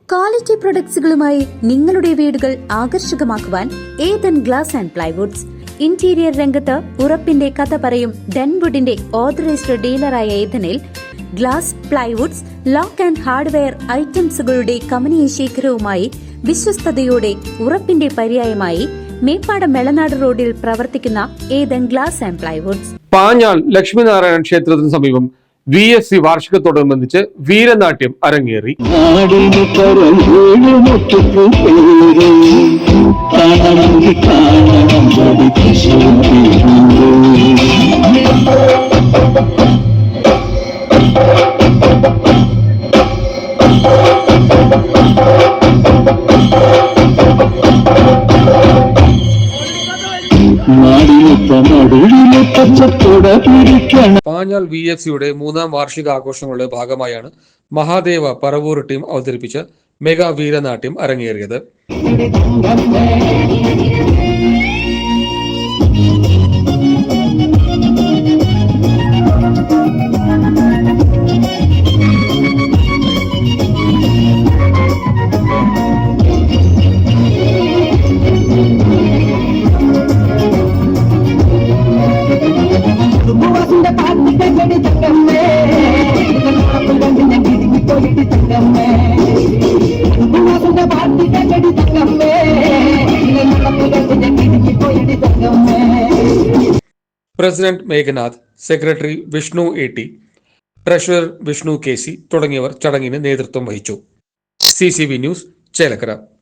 Quality പ്രൊഡക്ട്സുകളുമായി നിങ്ങളുടെ വീടുകൾ ആകർഷകമാക്കുവാൻ Ethan glass and plywoods. Interior രംഗത്ത് ഉറപ്പിന്റെ കഥ പറയും ഡെൻവുഡിന്റെ ഓതറൈസ്ഡ് ഡീലറായ ഏതനിൽ glass, plywoods, lock and hardware ഐറ്റംസുകളുടെ കമനീയ ശേഖരവുമായി വിശ്വസ്തയോടെ ഉറപ്പിന്റെ പര്യായമായി മേപ്പാടം മെളനാട് റോഡിൽ പ്രവർത്തിക്കുന്ന Ethan glass and plywoods. Panjal Lakshminarayana ക്ഷേത്രത്തിന് സമീപം VSC വാർഷികത്തോടനുബന്ധിച്ച് വീരനാട്യം അരങ്ങേറി. പാഞ്ഞാൾ VSCയുടെ 3ാം വാർഷിക ആഘോഷങ്ങളുടെ ഭാഗമായാണ് മഹാദേവ പറവൂർ ടീം അവതരിപ്പിച്ച മെഗാ വീരനാട്യം അരങ്ങേറിയത്. President Meghanath, secretary Vishnu AT, treasurer Vishnu KC തുടങ്ങിയവർ ചടങ്ങിന് നേതൃത്വം വഹിച്ചു. CCV news, Chelakkara.